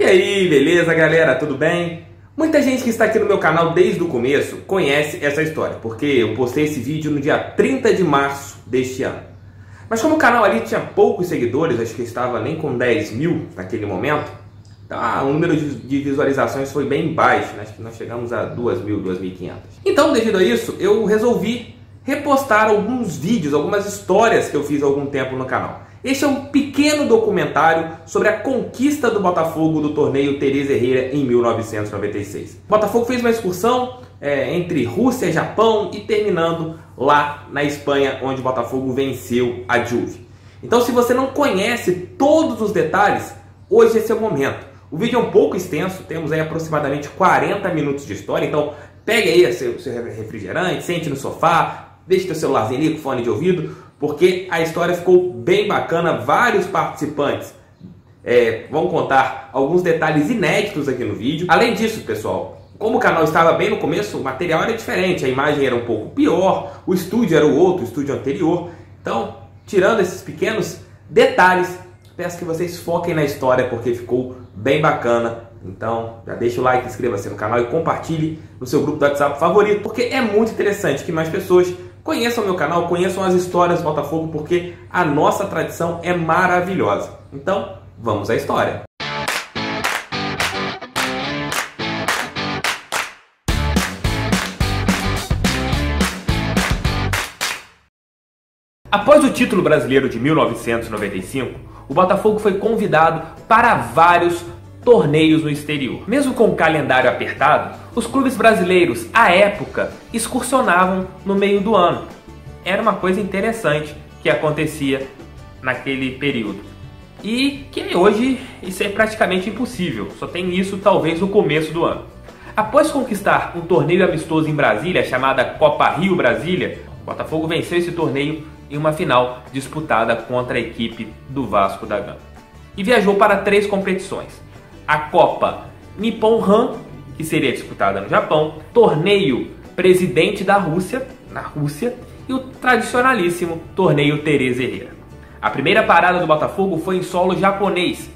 aí, beleza, galera? Tudo bem? Muita gente que está aqui no meu canal desde o começo conhece essa história, porque eu postei esse vídeo no dia 30 de março deste ano. Mas como o canal ali tinha poucos seguidores, acho que estava nem com 10 mil naquele momento, então o número de visualizações foi bem baixo, né? Acho que nós chegamos a 2.000, 2.500. Então, devido a isso, eu resolvi repostar alguns vídeos, algumas histórias que eu fiz há algum tempo no canal. Este é um pequeno documentário sobre a conquista do Botafogo do torneio Teresa Herrera em 1996. O Botafogo fez uma excursão entre Rússia e Japão e terminando lá na Espanha, onde o Botafogo venceu a Juve. Então, se você não conhece todos os detalhes, hoje esse é o momento. O vídeo é um pouco extenso, temos aí aproximadamente 40 minutos de história, então pegue aí seu refrigerante, sente no sofá, deixe seu celularzinho ali com fone de ouvido, porque a história ficou bem bacana, vários participantes vão contar alguns detalhes inéditos aqui no vídeo. Além disso, pessoal, como o canal estava bem no começo, o material era diferente, a imagem era um pouco pior, o estúdio era o outro, o estúdio anterior. Então, tirando esses pequenos detalhes, peço que vocês foquem na história, porque ficou bem bacana. Então, já deixa o like, inscreva-se no canal e compartilhe no seu grupo do WhatsApp favorito, porque é muito interessante que mais pessoas conheçam o meu canal, conheçam as histórias do Botafogo, porque a nossa tradição é maravilhosa. Então, vamos à história. Após o título brasileiro de 1995, o Botafogo foi convidado para vários torneios no exterior. Mesmo com o calendário apertado, os clubes brasileiros, à época, excursionavam no meio do ano. Era uma coisa interessante que acontecia naquele período. E que hoje isso é praticamente impossível, só tem isso talvez no começo do ano. Após conquistar um torneio amistoso em Brasília, chamada Copa Rio Brasília, o Botafogo venceu esse torneio em uma final disputada contra a equipe do Vasco da Gama. E viajou para 3 competições. A Copa Nippon Han, que seria disputada no Japão, Torneio Presidente da Rússia, na Rússia, e o tradicionalíssimo Torneio Teresa Herrera. A primeira parada do Botafogo foi em solo japonês,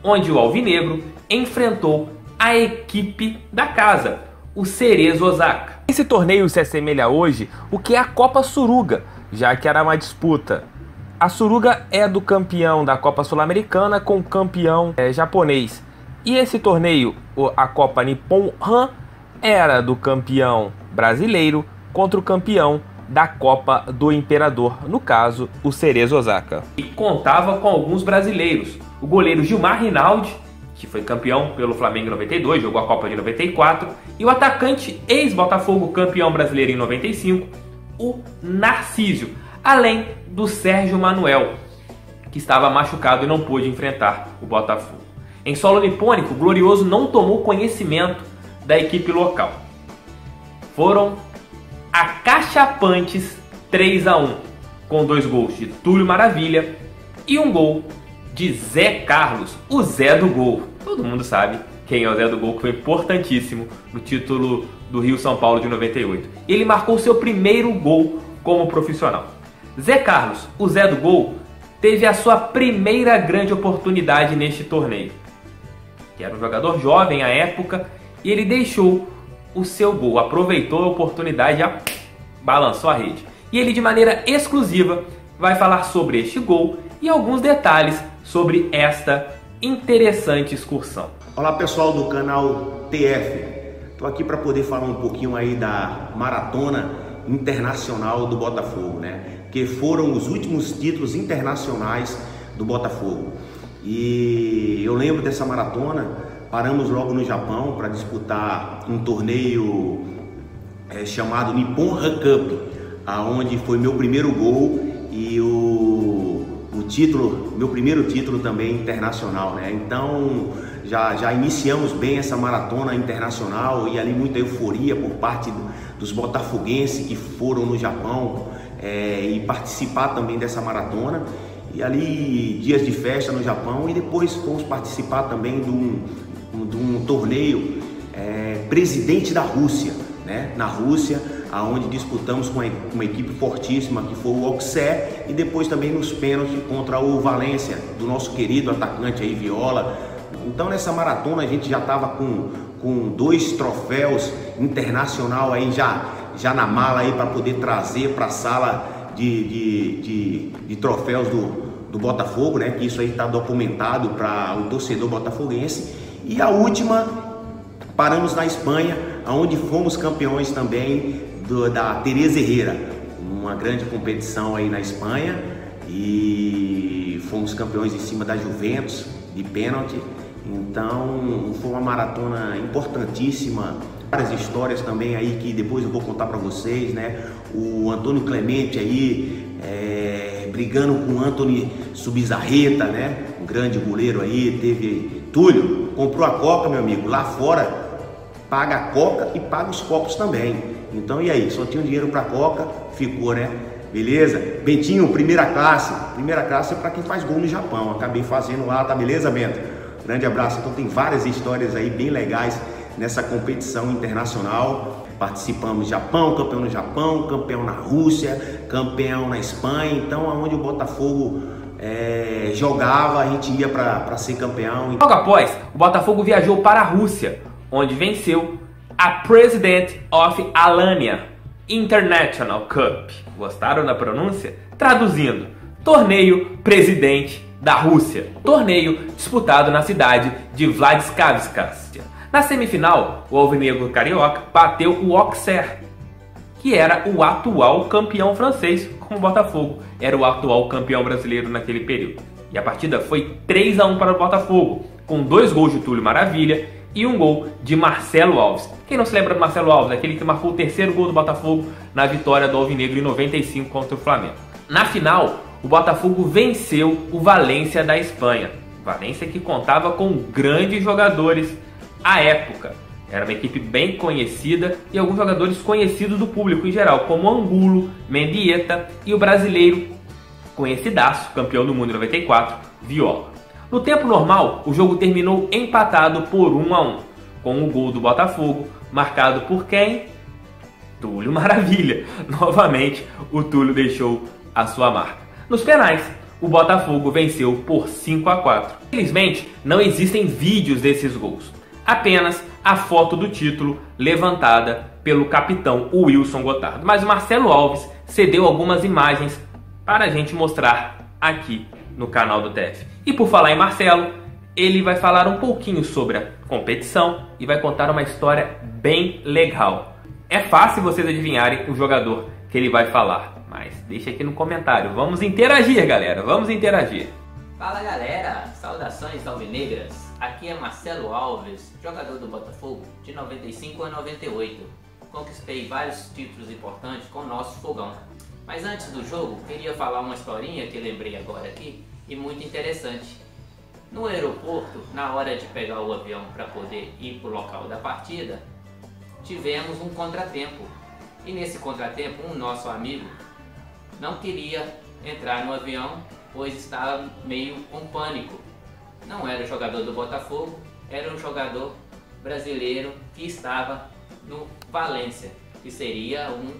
onde o Alvinegro enfrentou a equipe da casa, o Cerezo Osaka. Esse torneio se assemelha hoje o que é a Copa Suruga, já que era uma disputa. A Suruga é do campeão da Copa Sul-Americana com o campeão japonês. E esse torneio, a Copa Nippon Han, era do campeão brasileiro contra o campeão da Copa do Imperador, no caso, o Cerezo Osaka. E contava com alguns brasileiros. O goleiro Gilmar Rinaldi, que foi campeão pelo Flamengo em 92, jogou a Copa de 94, e o atacante ex-Botafogo, campeão brasileiro em 95, o Narcísio, além do Sérgio Manuel, que estava machucado e não pôde enfrentar o Botafogo. Em solo nipônico, o Glorioso não tomou conhecimento da equipe local. Foram acachapantes 3-1, com 2 gols de Túlio Maravilha e um gol de Zé Carlos, o Zé do Gol. Todo mundo sabe quem é o Zé do Gol, que foi importantíssimo no título do Rio-São Paulo de 98. Ele marcou seu primeiro gol como profissional. Zé Carlos, o Zé do Gol, teve a sua primeira grande oportunidade neste torneio. Que era um jogador jovem à época, e ele deixou o seu gol, aproveitou a oportunidade, já balançou a rede. E ele, de maneira exclusiva, vai falar sobre este gol e alguns detalhes sobre esta interessante excursão. Olá, pessoal do canal TF. Estou aqui para poder falar um pouquinho aí da maratona internacional do Botafogo, né? Que foram os últimos títulos internacionais do Botafogo. E eu lembro dessa maratona, paramos logo no Japão para disputar um torneio chamado Nippon Han Cup, aonde foi meu primeiro gol e o título, meu primeiro título também internacional, né? Então já iniciamos bem essa maratona internacional e ali muita euforia por parte dos botafoguenses que foram no Japão e participar também dessa maratona. E ali dias de festa no Japão, e depois fomos participar também de um torneio Presidente da Rússia, né? Na Rússia, aonde disputamos com uma equipe fortíssima que foi o Auxerre, e depois também nos pênaltis contra o Valência, do nosso querido atacante aí, Viola, Então nessa maratona a gente já estava com 2 troféus internacional aí já na mala aí para poder trazer para a sala de troféus do Botafogo, né? Que isso aí está documentado para o torcedor botafoguense. E a última, paramos na Espanha, onde fomos campeões também da Teresa Herrera, uma grande competição aí na Espanha, e fomos campeões em cima da Juventus de pênalti. Então foi uma maratona importantíssima, várias histórias também aí que depois eu vou contar para vocês, né? O Antônio Clemente aí brigando com o Anthony Subizarreta, né? Um grande goleiro aí. Teve Túlio, comprou a Coca, meu amigo, lá fora paga a Coca e paga os copos também. Então e aí, só tinha dinheiro para Coca, ficou, né? Beleza? Bentinho, primeira classe é para quem faz gol no Japão, acabei fazendo lá, tá beleza, Bento? Grande abraço. Então tem várias histórias aí bem legais nessa competição internacional. Participamos do Japão, campeão na Rússia, campeão na Espanha. Então aonde o Botafogo jogava, a gente ia para ser campeão. Logo após, o Botafogo viajou para a Rússia, onde venceu a President of Alania International Cup. Gostaram da pronúncia? Traduzindo, Torneio Presidente da Rússia. Torneio disputado na cidade de Vladikavkaz. Na semifinal, o alvinegro carioca bateu o Auxerre, que era o atual campeão francês, como o Botafogo era o atual campeão brasileiro naquele período. E a partida foi 3-1 para o Botafogo, com 2 gols de Túlio Maravilha e 1 gol de Marcelo Alves. Quem não se lembra do Marcelo Alves? Aquele que marcou o 3º gol do Botafogo na vitória do alvinegro em 95 contra o Flamengo. Na final, o Botafogo venceu o Valência da Espanha. Valência que contava com grandes jogadores à época. Era uma equipe bem conhecida e alguns jogadores conhecidos do público em geral, como Angulo, Mendieta e o brasileiro conhecidaço, campeão do mundo em 94, Viola. No tempo normal, o jogo terminou empatado por 1-1, com o gol do Botafogo, marcado por quem? Túlio Maravilha. Novamente, o Túlio deixou a sua marca. Nos penais, o Botafogo venceu por 5-4. Infelizmente, não existem vídeos desses gols. Apenas a foto do título levantada pelo capitão Wilson Gotardo. Mas o Marcelo Alves cedeu algumas imagens para a gente mostrar aqui no canal do TF. E por falar em Marcelo, ele vai falar um pouquinho sobre a competição e vai contar uma história bem legal. É fácil vocês adivinharem o jogador que ele vai falar, mas deixa aqui no comentário. Vamos interagir, galera, vamos interagir. Fala, galera, saudações alvinegras. Aqui é Marcelo Alves, jogador do Botafogo de 95 a 98. Conquistei vários títulos importantes com o nosso fogão. Mas antes do jogo, queria falar uma historinha que lembrei agora aqui e muito interessante. No aeroporto, na hora de pegar o avião para poder ir para o local da partida, tivemos um contratempo. E nesse contratempo, um nosso amigo não queria entrar no avião, pois estava meio com pânico. Não era o jogador do Botafogo, era um jogador brasileiro que estava no Valência, que seria um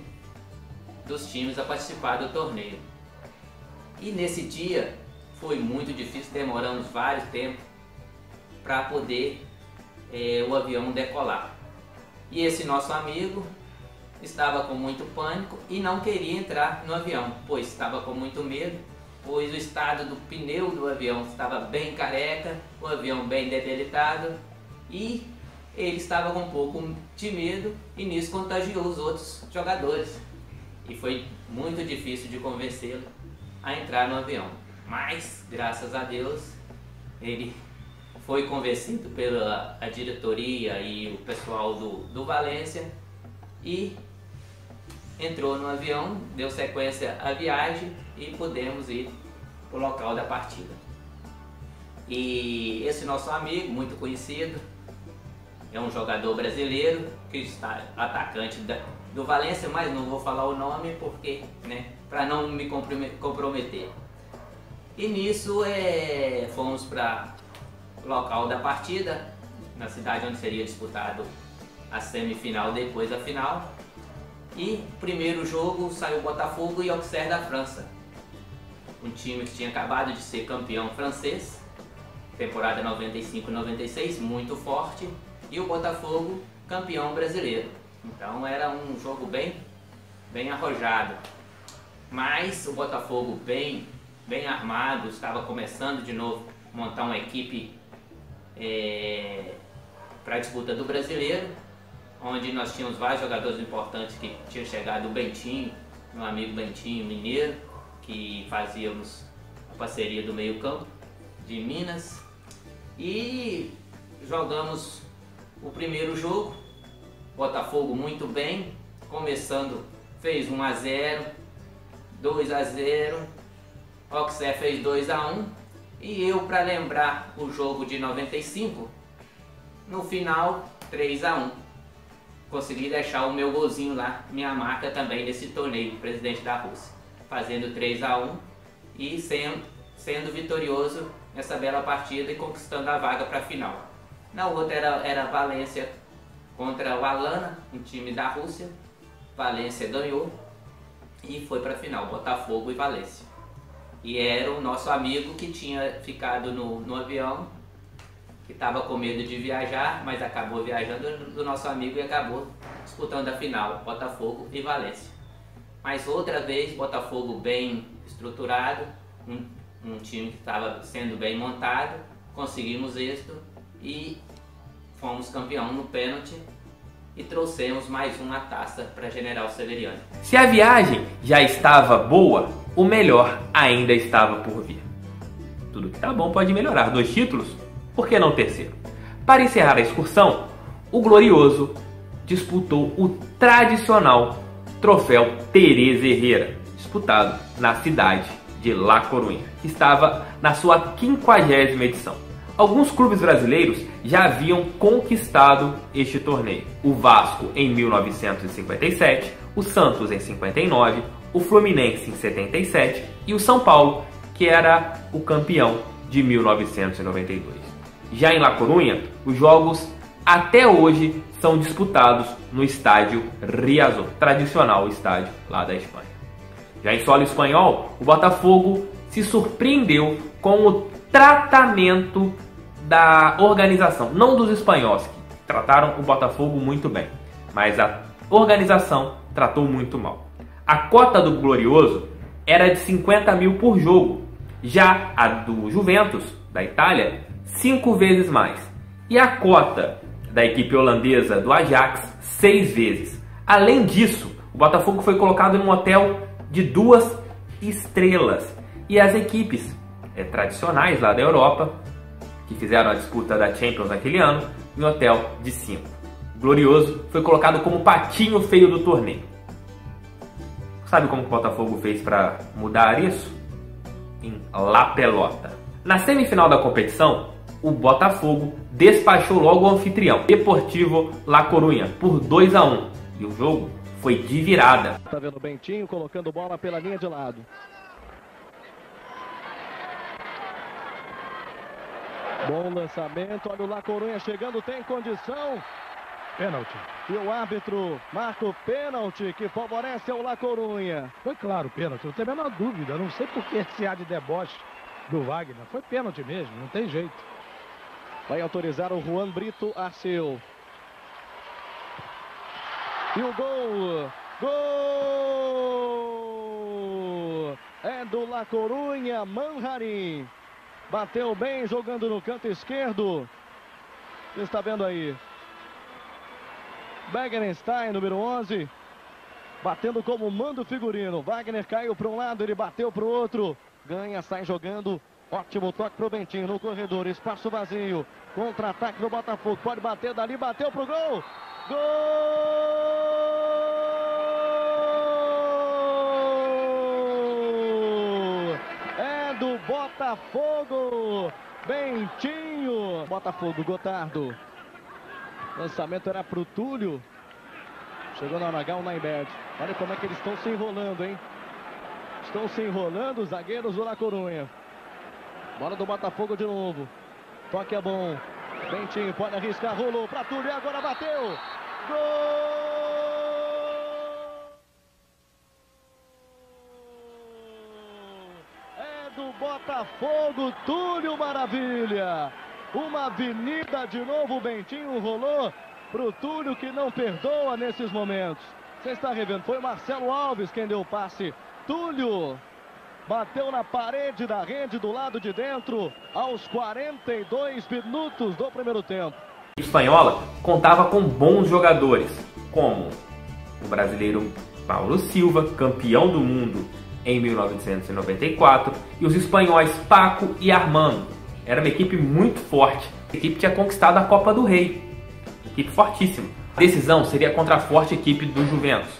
dos times a participar do torneio. E nesse dia foi muito difícil, demoramos vários tempos para poder o avião decolar. E esse nosso amigo estava com muito pânico e não queria entrar no avião, pois estava com muito medo, pois o estado do pneu do avião estava bem careca, o avião bem debilitado e ele estava com um pouco de medo e nisso contagiou os outros jogadores. E foi muito difícil de convencê-lo a entrar no avião. Mas, graças a Deus, ele foi convencido pela diretoria e o pessoal do Valência e entrou no avião, deu sequência à viagem e pudemos ir para o local da partida. E esse nosso amigo, muito conhecido, é um jogador brasileiro que está atacante do Valência, mas não vou falar o nome porque, né, para não me comprometer. E nisso fomos para o local da partida, na cidade onde seria disputado a semifinal depois da final. E primeiro jogo saiu Botafogo e Auxerre da França, um time que tinha acabado de ser campeão francês, temporada 95-96 muito forte e o Botafogo campeão brasileiro. Então era um jogo bem arrojado. Mas o Botafogo bem armado, estava começando de novo a montar uma equipe para a disputa do brasileiro, onde nós tínhamos vários jogadores importantes que tinham chegado, o Bentinho, meu amigo Bentinho Mineiro, que fazíamos a parceria do meio campo de Minas, e jogamos o primeiro jogo, Botafogo muito bem, começando, fez 1 a 0, 2 a 0, Oxé fez 2 a 1, e eu, para lembrar o jogo de 95, no final 3 a 1. Consegui deixar o meu golzinho lá, minha marca também nesse torneio, presidente da Rússia, fazendo 3 a 1 e sendo vitorioso nessa bela partida e conquistando a vaga para a final. Na outra era Valência contra o Alana, um time da Rússia. Valência ganhou e foi para a final, Botafogo e Valência. E era o nosso amigo que tinha ficado no avião, que estava com medo de viajar, mas acabou viajando do nosso amigo e acabou disputando a final, Botafogo e Valência. Mas outra vez, Botafogo bem estruturado, um time que estava sendo bem montado, conseguimos êxito e fomos campeão no pênalti e trouxemos mais uma taça para General Severiano. Se a viagem já estava boa, o melhor ainda estava por vir. Tudo que tá bom pode melhorar. 2 títulos? Por que não terceiro? Para encerrar a excursão, o Glorioso disputou o tradicional Troféu Teresa Herrera, disputado na cidade de La Coruña, que estava na sua 50ª edição. Alguns clubes brasileiros já haviam conquistado este torneio. O Vasco em 1957, o Santos em 59, o Fluminense em 77 e o São Paulo, que era o campeão de 1992. Já em La Coruña, os jogos até hoje são disputados no estádio Riazor, tradicional estádio lá da Espanha. Já em solo espanhol, o Botafogo se surpreendeu com o tratamento da organização, não dos espanhóis, que trataram o Botafogo muito bem, mas a organização tratou muito mal. A cota do Glorioso era de 50 mil por jogo, já a do Juventus, da Itália, 5 vezes mais, e a cota da equipe holandesa do Ajax 6 vezes. Além disso, o Botafogo foi colocado em um hotel de 2 estrelas, e as equipes tradicionais lá da Europa, que fizeram a disputa da Champions naquele ano, em um hotel de 5. O Glorioso foi colocado como o patinho feio do torneio. Sabe como o Botafogo fez para mudar isso? Em La Pelota. Na semifinal da competição, o Botafogo despachou logo o anfitrião, Deportivo La Coruña, por 2 a 1. E o jogo foi de virada. Tá vendo o Bentinho colocando bola pela linha de lado. Bom lançamento, olha o La Coruña chegando, tem condição. Pênalti. E o árbitro marca o pênalti que favorece ao La Coruña. Foi claro, pênalti, não tem a menor dúvida. Não sei por que esse ar de deboche do Wagner. Foi pênalti mesmo, não tem jeito. Vai autorizar o Juan Brito Arceu. E o gol! Gol! É do La Coruña, Manjarim. Bateu bem, jogando no canto esquerdo. Você está vendo aí. Begenstein, número 11. Batendo como mando figurino. Wagner caiu para um lado, ele bateu para o outro. Ganha, sai jogando. Ótimo toque para o Bentinho no corredor. Espaço vazio. Contra-ataque do Botafogo. Pode bater dali, bateu para o gol. Gol! É do Botafogo. Bentinho. Botafogo, Gotardo. Lançamento era para o Túlio. Chegou na Nagal, o Naibert. Olha como é que eles estão se enrolando, hein? Estão se enrolando os zagueiros do La Coruña. Bola do Botafogo de novo. Toque é bom. Bentinho pode arriscar, rolou para Túlio e agora bateu. Gol! É do Botafogo. Botafogo, Túlio Maravilha. Uma avenida de novo, o Bentinho rolou pro Túlio, que não perdoa nesses momentos. Você está revendo, foi o Marcelo Alves quem deu o passe. Túlio bateu na parede da rede do lado de dentro aos 42 minutos do primeiro tempo. A espanhola contava com bons jogadores, como o brasileiro Paulo Silva, campeão do mundo em 1994, e os espanhóis Paco e Armando. Era uma equipe muito forte. A equipe tinha conquistado a Copa do Rei. Equipe fortíssima. A decisão seria contra a forte equipe do Juventus,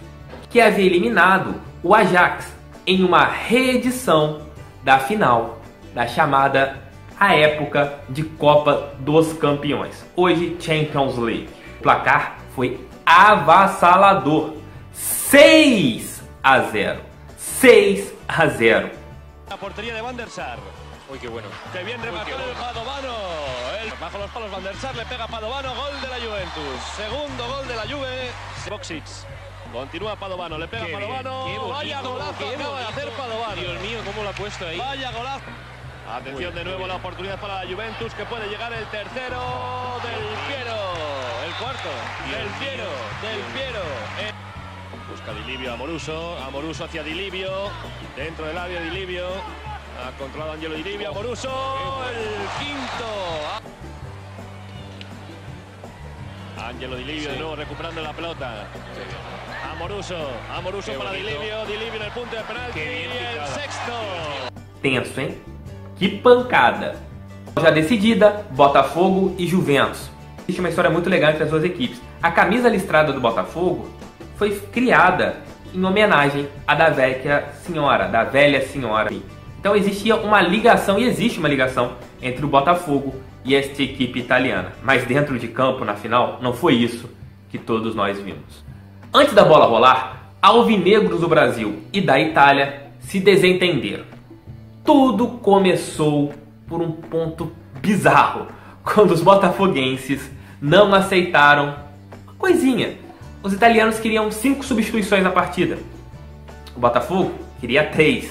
que havia eliminado o Ajax em uma reedição da final da chamada, à época, de Copa dos Campeões, hoje Champions League. O placar foi avassalador, 6-0. 6-0. La portería de Van der Sar. Uy, qué bueno. Qué bien remató el Padovano. Bajo los palos Van der Sar, le pega Padovano, gol de la Juventus. Segundo gol de la Juve. Boxic. Continúa Padovano, le pega Padovano. Vaya golazo acaba de hacer Padovano. Dios mío, cómo lo ha puesto ahí. Vaya golazo. Atención de nuevo, la oportunidad para la Juventus, que puede llegar el tercero del Piero. El cuarto del Piero. Busca Di Livio a Amoruso, Amoruso hacia Di Livio, dentro del área Di Livio, ha controlado Angelo Di Livio, Amoruso, el quinto. Angelo Di Livio de nuevo recuperando la pelota. Amoruso para Di Livio en el punto de penalti, el sexto. Tenso, hein? Que pancada! Já decidida, Botafogo e Juventus. Existe uma história muito legal entre as duas equipes. A camisa listrada do Botafogo foi criada em homenagem à da velha senhora. Então existia uma ligação, e existe uma ligação, entre o Botafogo e esta equipe italiana. Mas dentro de campo, na final, não foi isso que todos nós vimos. Antes da bola rolar, alvinegros do Brasil e da Itália se desentenderam. Tudo começou por um ponto bizarro, quando os botafoguenses não aceitaram uma coisinha. Os italianos queriam 5 substituições na partida. O Botafogo queria 3.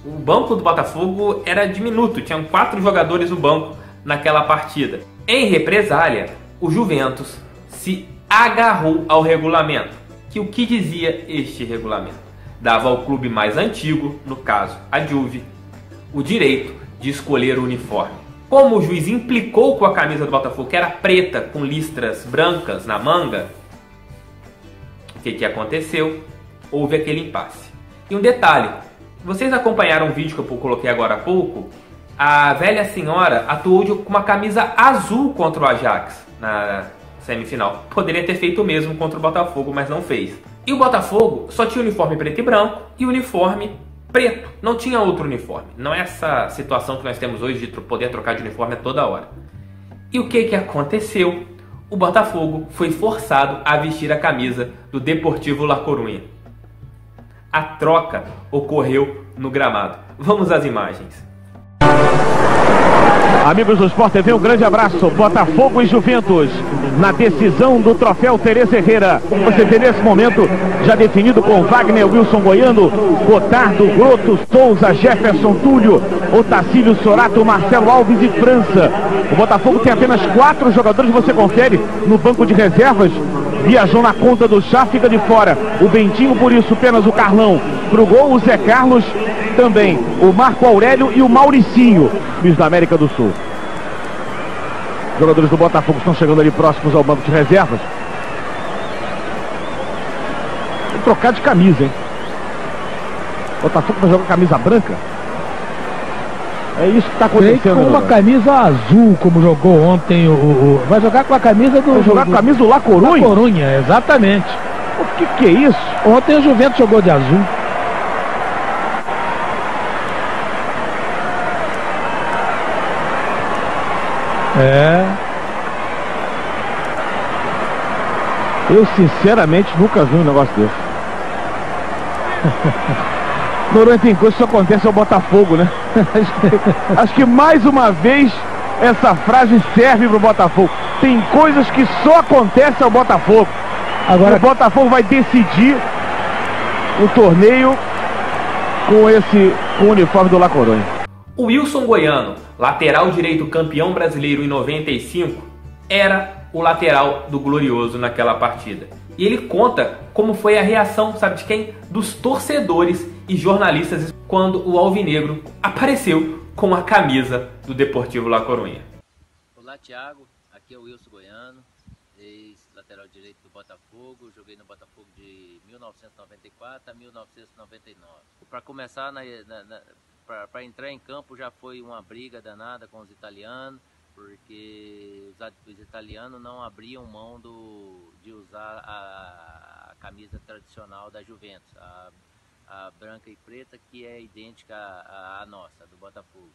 O banco do Botafogo era diminuto, tinham 4 jogadores no banco naquela partida. Em represália, o Juventus se agarrou ao regulamento. O que dizia este regulamento? Dava ao clube mais antigo, no caso a Juve, o direito de escolher o uniforme. Como o juiz implicou com a camisa do Botafogo, que era preta com listras brancas na manga, o que aconteceu? Houve aquele impasse. E um detalhe, vocês acompanharam o vídeo que eu coloquei agora há pouco? A velha senhora atuou com uma camisa azul contra o Ajax na semifinal. Poderia ter feito o mesmo contra o Botafogo, mas não fez. E o Botafogo só tinha uniforme preto e branco e uniforme preto. Não tinha outro uniforme. Não é essa situação que nós temos hoje de poder trocar de uniforme a toda hora. E o que aconteceu? O Botafogo foi forçado a vestir a camisa do Deportivo La Coruña. A troca ocorreu no gramado. Vamos às imagens. Amigos do Sport TV, um grande abraço. Botafogo e Juventus na decisão do troféu Teresa Herrera. Você vê nesse momento já definido com Wagner, Wilson Goiano, Gotardo, Groto, Souza, Jefferson, Túlio, Otacílio, Sorato, Marcelo Alves e França. O Botafogo tem apenas 4 jogadores, você confere no banco de reservas. Viajou na conta do chá, fica de fora o Bentinho, por isso apenas o Carlão. Pro gol o Zé Carlos, também o Marco Aurélio e o Mauricinho, Luiz da América do Sul. Os jogadores do Botafogo estão chegando ali próximos ao banco de reservas. Vou trocar de camisa, hein? O Botafogo vai jogar camisa branca. É isso que está acontecendo. Com uma camisa azul, como jogou ontem vai jogar com a camisa do... Vai jogar com a camisa do La Coruña? La Coruña, exatamente. O que é isso? Ontem o Juventus jogou de azul. Eu sinceramente nunca vi um negócio desse. Noronha, tem coisa que só acontece ao Botafogo, né? Acho que mais uma vez essa frase serve pro Botafogo. Tem coisas que só acontecem ao Botafogo. Agora o Botafogo vai decidir o torneio com o uniforme do La Coruña. O Wilson Goiano, lateral direito campeão brasileiro em 95, era o lateral do Glorioso naquela partida. E ele conta como foi a reação, sabe de quem? Dos torcedores e jornalistas quando o alvinegro apareceu com a camisa do Deportivo La Coruña. Olá, Thiago. Aqui é o Wilson Goiano, ex-lateral direito do Botafogo. Joguei no Botafogo de 1994 a 1999. Para começar, para entrar em campo já foi uma briga danada com os italianos, porque os italianos não abriam mão de usar a camisa tradicional da Juventus, a branca e preta, que é idêntica à nossa, do Botafogo.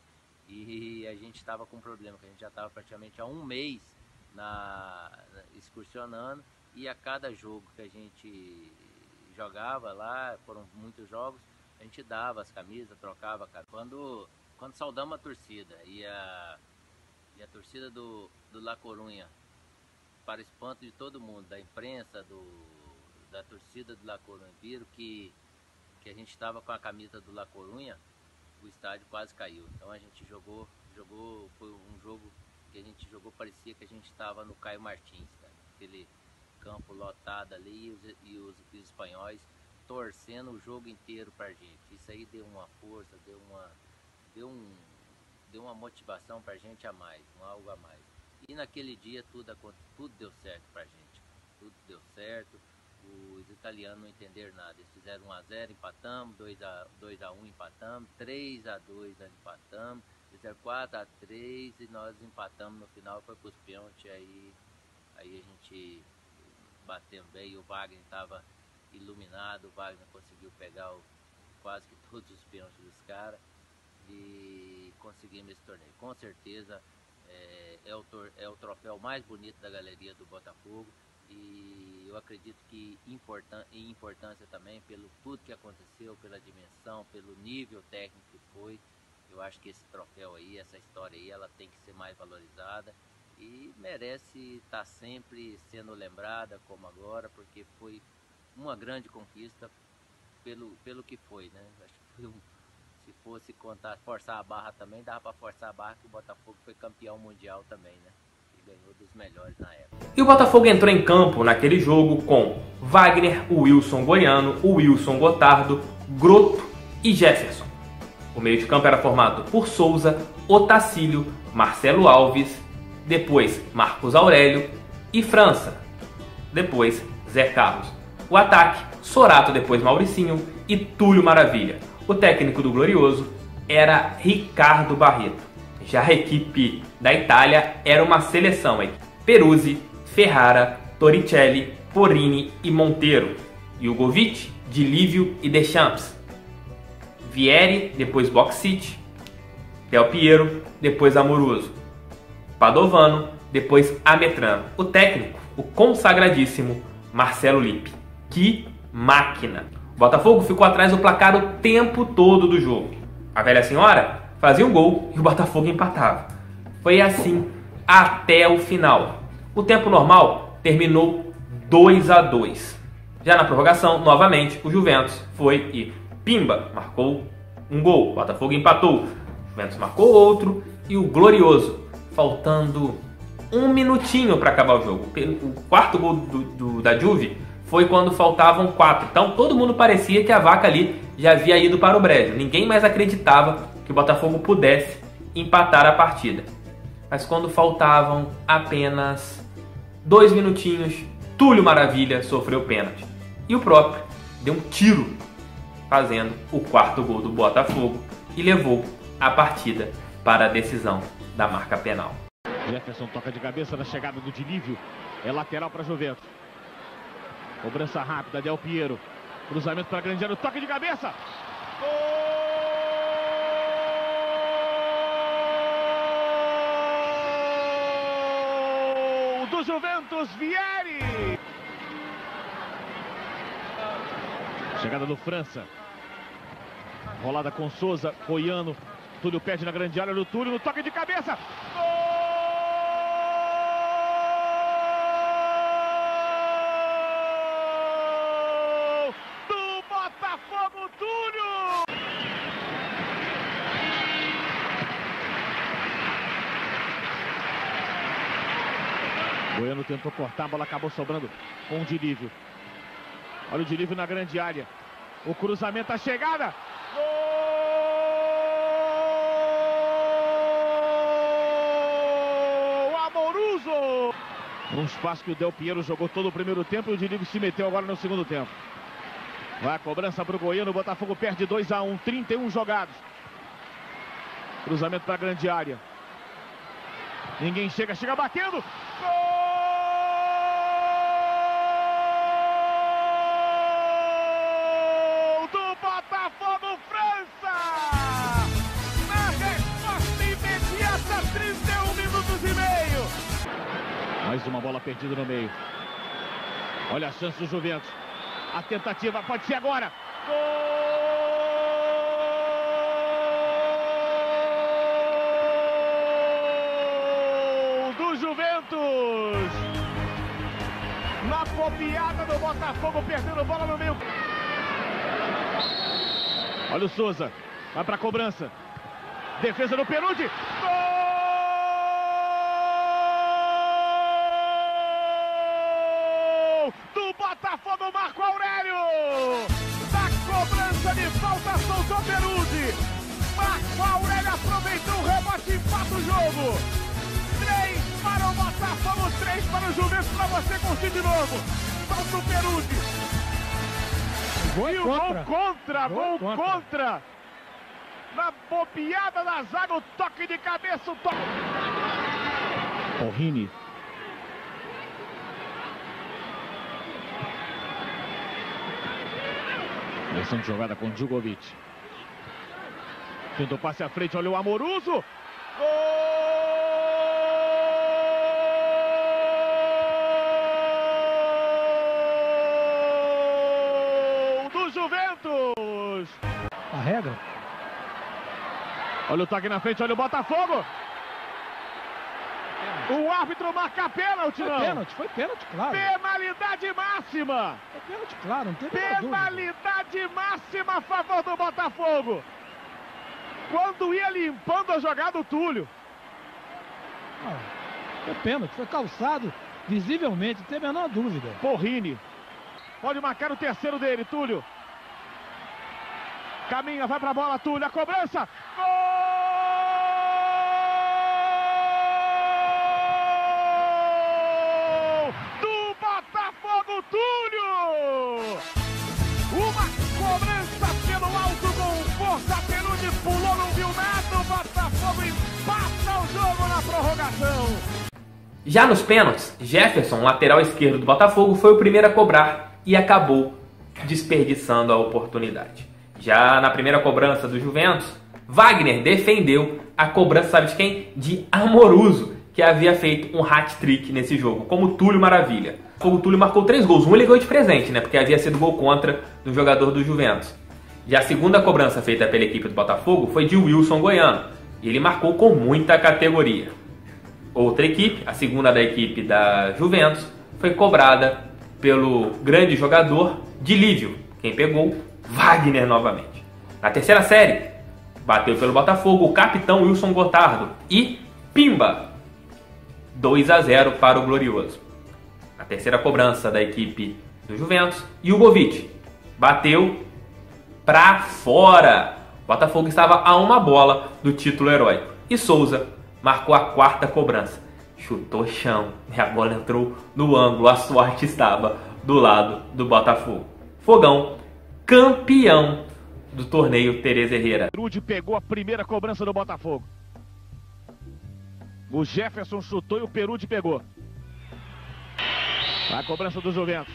E a gente estava com um problema, que a gente já estava praticamente há um mês excursionando, e a cada jogo que a gente jogava lá, foram muitos jogos, a gente dava as camisas, trocava. Quando saudamos a torcida, e a torcida do La Coruña, para espanto de todo mundo, da imprensa, da torcida do La Coruña, viram que a gente estava com a camisa do La Coruña, o estádio quase caiu. Então a gente jogou, foi um jogo que a gente jogou, parecia que a gente estava no Caio Martins, cara. Aquele campo lotado ali, e os espanhóis torcendo o jogo inteiro pra gente. Isso aí deu uma força, deu uma motivação pra gente a mais, algo a mais. E naquele dia tudo deu certo pra gente, tudo deu certo. Os italianos não entenderam nada, eles fizeram 1 a 0, empatamos, 2 a 1 empatamos, 3 a 2 empatamos, fizeram 4 a 3 e nós empatamos no final, foi pros pênaltis, aí a gente bateu bem, e o Wagner estava iluminado, o Wagner conseguiu pegar quase que todos os pênaltis dos caras e conseguimos esse torneio. Com certeza é o troféu mais bonito da galeria do Botafogo, e eu acredito que em importância também, pelo tudo que aconteceu, pela dimensão, pelo nível técnico que foi. Eu acho que esse troféu aí, essa história aí, ela tem que ser mais valorizada e merece estar sempre sendo lembrada como agora, porque foi uma grande conquista pelo que foi, né? Acho que foi se fosse contar, forçar a barra também, dava para forçar a barra, que o Botafogo foi campeão mundial também, né? Ganhou dos melhores na época. E o Botafogo entrou em campo naquele jogo com Wagner, o Wilson Goiano, o Wilson Gotardo, Grotto e Jefferson. O meio de campo era formado por Souza, Otacílio, Marcelo Alves, depois Marcos Aurélio e França, depois Zé Carlos. O ataque, Sorato, depois Mauricinho e Túlio Maravilha. O técnico do Glorioso era Ricardo Barreto. Já a equipe da Itália era uma seleção: Peruzzi, Ferrara, Torricelli, Porrini e Monteiro, Jugovic, Di Livio e Deschamps, Vieri, depois Boksic, Del Piero, depois Amoroso, Padovano, depois Ametrano. O técnico, o consagradíssimo Marcelo Lippi. Que máquina! O Botafogo ficou atrás do placar o tempo todo do jogo. A velha senhora fazia um gol e o Botafogo empatava. Foi assim até o final. O tempo normal terminou 2 a 2. Já na prorrogação, novamente, o Juventus foi e pimba, marcou um gol. O Botafogo empatou. O Juventus marcou outro e o Glorioso, faltando um minutinho para acabar o jogo. O quarto gol da Juve foi quando faltavam 4. Então todo mundo parecia que a vaca ali já havia ido para o brejo. Ninguém mais acreditava que o Botafogo pudesse empatar a partida. Mas quando faltavam apenas 2 minutinhos, Túlio Maravilha sofreu pênalti. E o próprio deu um tiro, fazendo o quarto gol do Botafogo e levou a partida para a decisão da marca penal. Jefferson toca de cabeça na chegada do Di Livio. É lateral para Juventus. Cobrança rápida, Del Piero. Cruzamento para Grandiano, toque de cabeça. Gol do Juventus, Vieri. Chegada do França. Rolada com Souza, Goiano. Túlio pede na grande área do Túlio, no toque de cabeça. Gol! Goiano tentou cortar, a bola acabou sobrando com o Dilívio. Olha o Dilívio na grande área. O cruzamento, a chegada. Gol! Amoruso! Um espaço que o Del Piero jogou todo o primeiro tempo e o Dilívio se meteu agora no segundo tempo. Vai a cobrança para o Goiano, o Botafogo perde 2-1, 31 jogados. Cruzamento para a grande área. Ninguém chega, chega batendo. Gol do Botafogo, França! Na resposta imediata, 31 minutos e meio. Mais uma bola perdida no meio. Olha a chance do Juventus. A tentativa pode ser agora. Gol do Juventus. Na copiada do Botafogo, perdendo bola no meio. Olha o Souza. Vai para a cobrança. Defesa do Perudi. Do Botafogo, Marco Aurélio! Da cobrança de falta, soltou Peruzzi. Marco Aurélio aproveitou o rebote e empata o jogo. 3 para o Botafogo, 3 para o Juventus, para você curtir de novo. Solta o Peruzzi. Gol contra. Na bobeada da zaga, o toque de cabeça, o toque. Porrini. Versão de jogada com Djugovic. Tentou passe à frente, olha o Amoruso. Gol do Juventus. A regra. Olha o toque na frente, olha o Botafogo. O árbitro marca pênalti, não? Foi pênalti, claro. Penalidade máxima. Foi pênalti, claro, não tem Penalidade máxima a favor do Botafogo. Quando ia limpando a jogada, o Túlio. Foi pênalti, foi calçado visivelmente, não tem a menor dúvida. Porrini. Pode marcar o terceiro dele, Túlio. Caminha, vai pra bola, Túlio. A cobrança. Gol! Túlio! Uma cobrança pelo alto com força, Perudi pulou, não viu nada, o Botafogo empata o jogo na prorrogação. Já nos pênaltis, Jefferson, lateral esquerdo do Botafogo, foi o primeiro a cobrar e acabou desperdiçando a oportunidade. Já na primeira cobrança do Juventus, Wagner defendeu a cobrança, sabe de quem? De Amoruso, que havia feito um hat-trick nesse jogo, como Túlio Maravilha. O Túlio marcou 3 gols, um ele ganhou de presente, né? Porque havia sido gol contra do jogador do Juventus. Já a segunda cobrança feita pela equipe do Botafogo foi de Wilson Goiano, e ele marcou com muita categoria. Outra equipe, a segunda da equipe da Juventus, foi cobrada pelo grande jogador Dilívio. Quem pegou? Wagner novamente. Na terceira série, bateu pelo Botafogo o capitão Wilson Gotardo e pimba! 2-0 para o Glorioso. Na terceira cobrança da equipe do Juventus, Djugovic bateu pra fora. O Botafogo estava a uma bola do título heróico. E Souza marcou a quarta cobrança. Chutou chão e a bola entrou no ângulo. A sorte estava do lado do Botafogo. Fogão, campeão do torneio Tereza Herrera. Perudi pegou a primeira cobrança do Botafogo. O Jefferson chutou e o Perudi pegou. A cobrança do Juventus.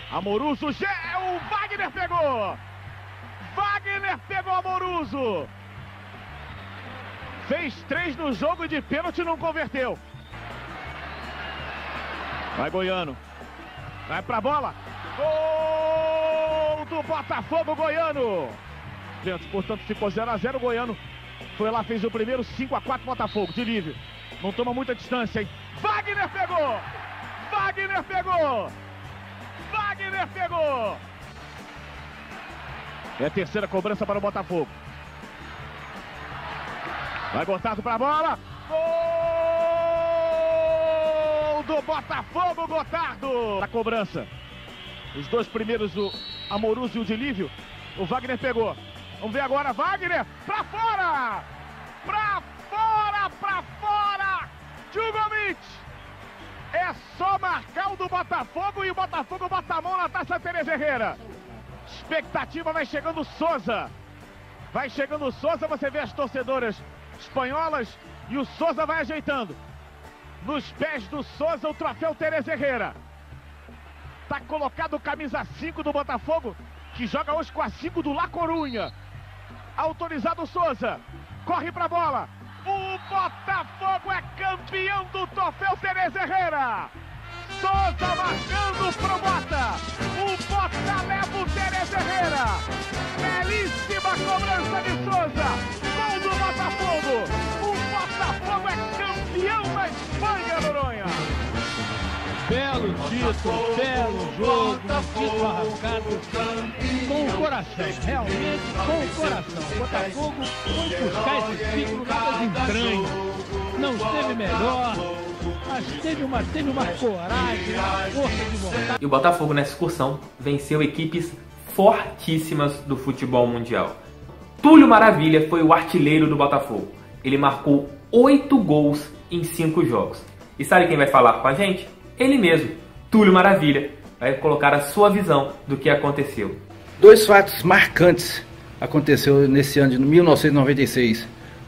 Amoruso, o Wagner pegou! Wagner pegou Amoruso! Fez 3 no jogo e de pênalti não converteu. Vai Goiano. Vai pra bola. Gol do Botafogo, Goiano! Portanto, ficou 0-0. O Goiano foi lá, fez o primeiro. 5-4 Botafogo. Dilívio. Não toma muita distância, hein? Wagner pegou! Wagner pegou! Wagner pegou! É a terceira cobrança para o Botafogo. Vai Gotardo para a bola. Gol do Botafogo, Gotardo. A cobrança. Os dois primeiros, o Amoroso e o de Lívio. O Wagner pegou. Vamos ver agora, Wagner. Pra fora! Pra fora, pra fora! Djugovic! É só marcar o do Botafogo e o Botafogo bota a mão na Taça Teresa Herrera. Expectativa, vai chegando o Souza. Vai chegando o Souza, você vê as torcedoras espanholas e o Souza vai ajeitando. Nos pés do Souza o troféu Teresa Herrera. Tá colocado o camisa 5 do Botafogo, que joga hoje com a 5 do La Corunha. Autorizado o Souza. Corre pra bola. O Botafogo é campeão do troféu Teresa Herrera. Souza marcando pro Bota. O Bota leva o Teresa Herrera. Belíssima cobrança de Souza. Gol do Botafogo. O Botafogo é campeão da Espanha, Noronha. Belo título, belo jogo, título arrancado com o coração, realmente com o coração. O Botafogo foi buscar esse título nas entranhas, não esteve melhor, mas teve uma coragem, uma força de vontade. E o Botafogo nessa excursão venceu equipes fortíssimas do futebol mundial. Túlio Maravilha foi o artilheiro do Botafogo. Ele marcou 8 gols em 5 jogos. E sabe quem vai falar com a gente? Ele mesmo, Túlio Maravilha, vai colocar a sua visão do que aconteceu. Dois fatos marcantes aconteceu nesse ano de 1996.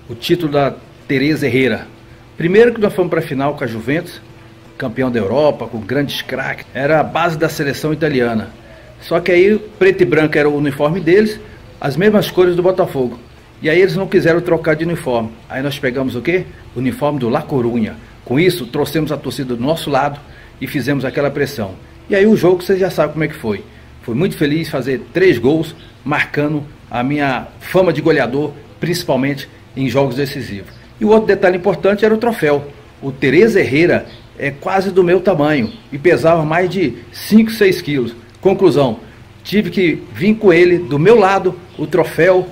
O título da Teresa Herrera. Primeiro que nós fomos para a final com a Juventus, campeão da Europa, com grandes craques. Era a base da seleção italiana. Só que aí preto e branco era o uniforme deles, as mesmas cores do Botafogo. E aí eles não quiseram trocar de uniforme. Aí nós pegamos o quê? O uniforme do La Corunha. Com isso, trouxemos a torcida do nosso lado e fizemos aquela pressão. E aí o jogo, você já sabe como é que foi. Fui muito feliz fazer 3 gols, marcando a minha fama de goleador, principalmente em jogos decisivos. E o outro detalhe importante era o troféu. O Teresa Herrera é quase do meu tamanho e pesava mais de 5, 6 quilos. Conclusão, tive que vir com ele do meu lado, o troféu,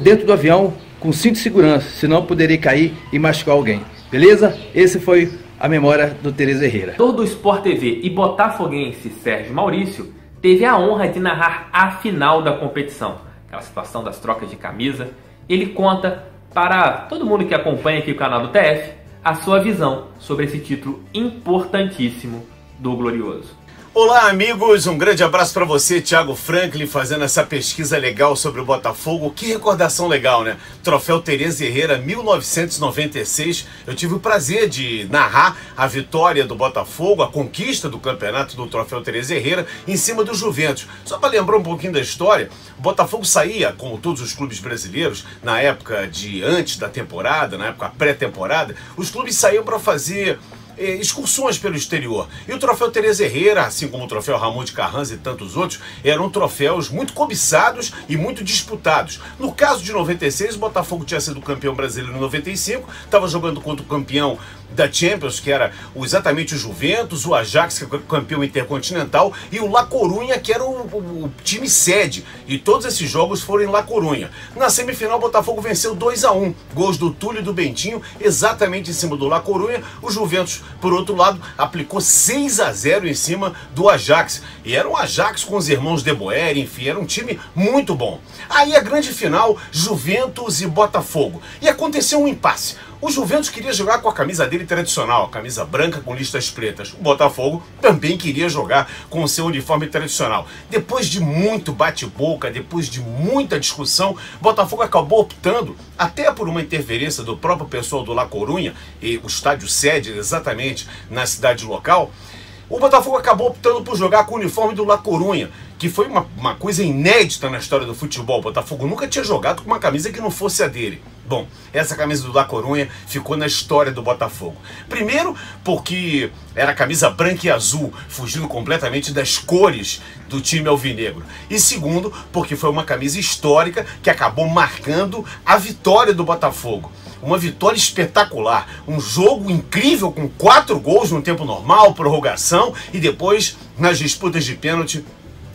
dentro do avião, com cinto de segurança, senão poderia cair e machucar alguém. Beleza? Esse foi a memória do Teresa Herrera. Todo o Sport TV e botafoguense Sérgio Maurício teve a honra de narrar a final da competição. Aquela situação das trocas de camisa. Ele conta para todo mundo que acompanha aqui o canal do TF a sua visão sobre esse título importantíssimo do Glorioso. Olá amigos, um grande abraço para você, Thiago Franklin, fazendo essa pesquisa legal sobre o Botafogo. Que recordação legal, né? Troféu Teresa Herrera 1996. Eu tive o prazer de narrar a vitória do Botafogo, a conquista do campeonato do Troféu Teresa Herrera em cima do Juventus. Só para lembrar um pouquinho da história, o Botafogo saía, como todos os clubes brasileiros, na época de antes da temporada, na época pré-temporada, os clubes saíam para fazer excursões pelo exterior. E o troféu Teresa Herrera, assim como o troféu Ramon de Carranza e tantos outros, eram troféus muito cobiçados e muito disputados. No caso de 96, o Botafogo tinha sido campeão brasileiro em 95, estava jogando contra o campeão da Champions, que era exatamente o Juventus, o Ajax, que é o campeão intercontinental, e o La Corunha, que era o time sede. E todos esses jogos foram em La Corunha. Na semifinal, o Botafogo venceu 2-1. Gols do Túlio e do Bentinho, exatamente em cima do La Corunha. O Juventus, por outro lado, aplicou 6-0 em cima do Ajax. E era um Ajax com os irmãos De Boer, enfim, era um time muito bom. Aí a grande final, Juventus e Botafogo. E aconteceu um impasse. O Juventus queria jogar com a camisa dele tradicional, a camisa branca com listas pretas. O Botafogo também queria jogar com o seu uniforme tradicional. Depois de muito bate-boca, depois de muita discussão, o Botafogo acabou optando, até por uma interferência do próprio pessoal do La Corunha, e o estádio sede exatamente na cidade local, o Botafogo acabou optando por jogar com o uniforme do La Corunha, que foi uma coisa inédita na história do futebol. O Botafogo nunca tinha jogado com uma camisa que não fosse a dele. Bom, essa camisa do La Corunha ficou na história do Botafogo. Primeiro, porque era camisa branca e azul, fugindo completamente das cores do time alvinegro. E segundo, porque foi uma camisa histórica que acabou marcando a vitória do Botafogo. Uma vitória espetacular, um jogo incrível com 4 gols no tempo normal, prorrogação e depois nas disputas de pênalti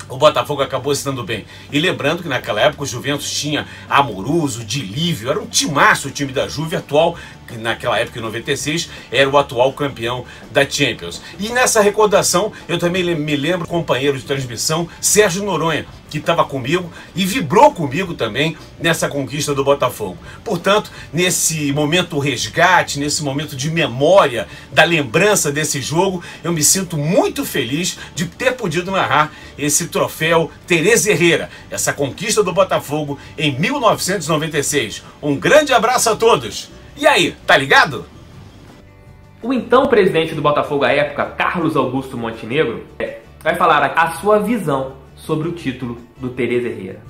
o Botafogo acabou se dando bem. E lembrando que naquela época o Juventus tinha Amoroso, Dilívio, era um timaço o time da Juve atual, que naquela época, em 96, era o atual campeão da Champions. E nessa recordação, eu também me lembro do companheiro de transmissão, Sérgio Noronha, que estava comigo e vibrou comigo também nessa conquista do Botafogo. Portanto, nesse momento resgate, nesse momento de memória, da lembrança desse jogo, eu me sinto muito feliz de ter podido narrar esse troféu Tereza Herrera, essa conquista do Botafogo em 1996. Um grande abraço a todos! E aí, tá ligado? O então presidente do Botafogo à época, Carlos Augusto Montenegro, vai falar a sua visão sobre o título do Tereza Herrera.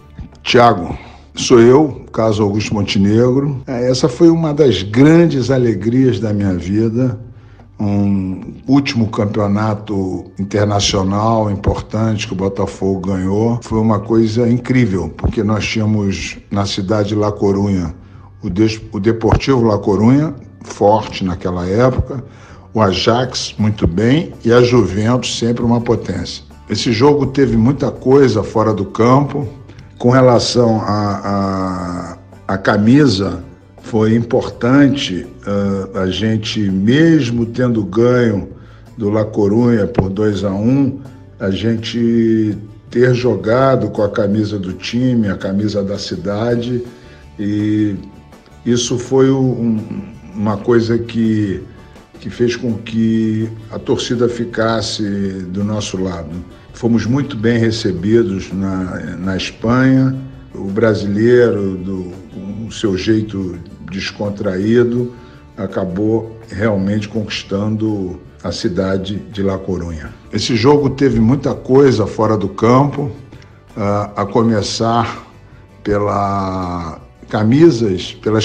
Tiago, sou eu, Carlos Augusto Montenegro. Essa foi uma das grandes alegrias da minha vida. Um último campeonato internacional importante que o Botafogo ganhou. Foi uma coisa incrível, porque nós tínhamos na cidade de La Coruña o Deportivo La Coruña, forte naquela época, o Ajax muito bem e a Juventus sempre uma potência. Esse jogo teve muita coisa fora do campo. Com relação à camisa, foi importante a gente, mesmo tendo ganho do La Coruña por 2-1, a gente ter jogado com a camisa do time, a camisa da cidade, e isso foi uma coisa que fez com que a torcida ficasse do nosso lado. Fomos muito bem recebidos na Espanha. O brasileiro, com o seu jeito descontraído, acabou realmente conquistando a cidade de La Coruña. Esse jogo teve muita coisa fora do campo, a começar pelas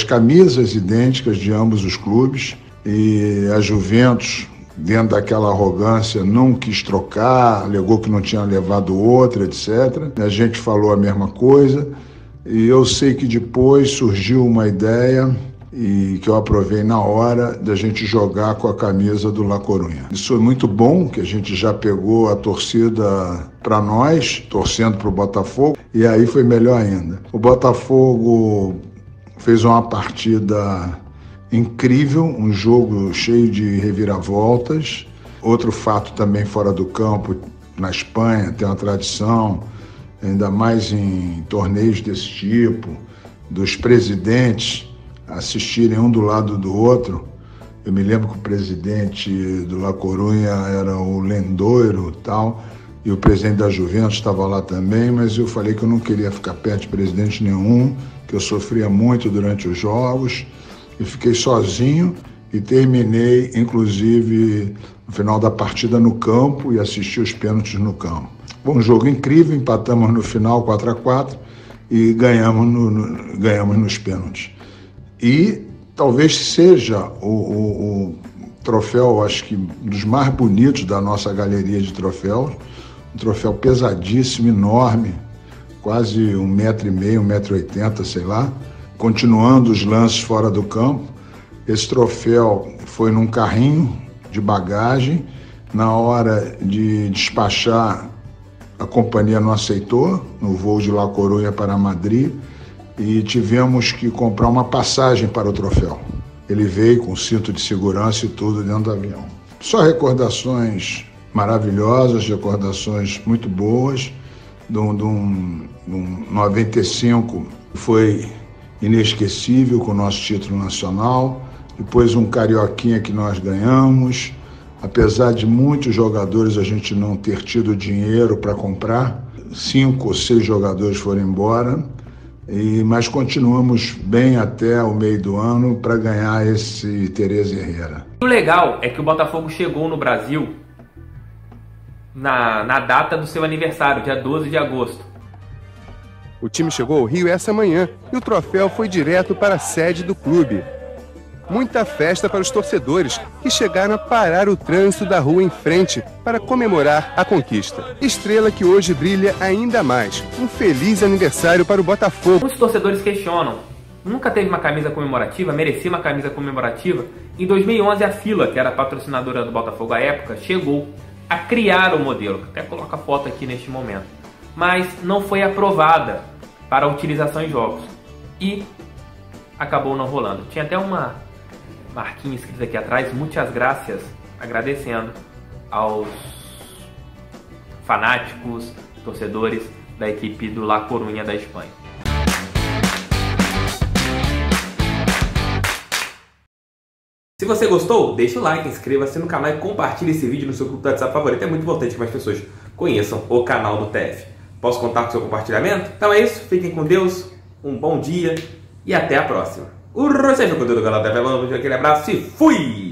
camisas idênticas de ambos os clubes, e a Juventus, dentro daquela arrogância, não quis trocar, alegou que não tinha levado outra, etc. A gente falou a mesma coisa, e eu sei que depois surgiu uma ideia, e que eu aprovei na hora, da gente jogar com a camisa do La Coruña. Isso foi muito bom, que a gente já pegou a torcida para nós, torcendo para o Botafogo, e aí foi melhor ainda. O Botafogo fez uma partida incrível, um jogo cheio de reviravoltas. Outro fato também fora do campo, na Espanha tem uma tradição, ainda mais em torneios desse tipo, dos presidentes assistirem um do lado do outro. Eu me lembro que o presidente do La Coruña era o Lendoiro e tal, e o presidente da Juventus estava lá também, mas eu falei que eu não queria ficar perto de presidente nenhum, que eu sofria muito durante os jogos. Eu fiquei sozinho e terminei, inclusive, no final da partida no campo, e assisti os pênaltis no campo. Bom, um jogo incrível, empatamos no final 4-4 e ganhamos nos pênaltis. E talvez seja o troféu, acho que dos mais bonitos da nossa galeria de troféus, um troféu pesadíssimo, enorme, quase 1,5 metro, 1,80 m, sei lá. Continuando os lances fora do campo, esse troféu foi num carrinho de bagagem. Na hora de despachar, a companhia não aceitou, no voo de La Coruña para Madrid, e tivemos que comprar uma passagem para o troféu. Ele veio com cinto de segurança e tudo dentro do avião. Só recordações maravilhosas, recordações muito boas. Do 95 foi inesquecível com o nosso título nacional. Depois um carioquinha que nós ganhamos. Apesar de muitos jogadores a gente não ter tido dinheiro para comprar, 5 ou 6 jogadores foram embora, mas continuamos bem até o meio do ano para ganhar esse Tereza Herrera. O legal é que o Botafogo chegou no Brasil na data do seu aniversário, dia 12 de agosto. O time chegou ao Rio essa manhã e o troféu foi direto para a sede do clube. Muita festa para os torcedores, que chegaram a parar o trânsito da rua em frente para comemorar a conquista. Estrela que hoje brilha ainda mais. Um feliz aniversário para o Botafogo. Muitos torcedores questionam: nunca teve uma camisa comemorativa, merecia uma camisa comemorativa? Em 2011, a Fila, que era patrocinadora do Botafogo à época, chegou a criar o modelo. Até coloco a foto aqui neste momento. mas não foi aprovada para utilização em jogos e acabou não rolando. Tinha até uma marquinha escrita aqui atrás, muitas graças, agradecendo aos fanáticos, torcedores da equipe do La Coruña da Espanha. Se você gostou, deixa o like, inscreva-se no canal e compartilhe esse vídeo no seu grupo do WhatsApp favorito. É muito importante que mais pessoas conheçam o canal do TF. Posso contar com o seu compartilhamento? Então é isso, fiquem com Deus, um bom dia e até a próxima. O Rosé ficou do canal TF, aquele abraço e fui!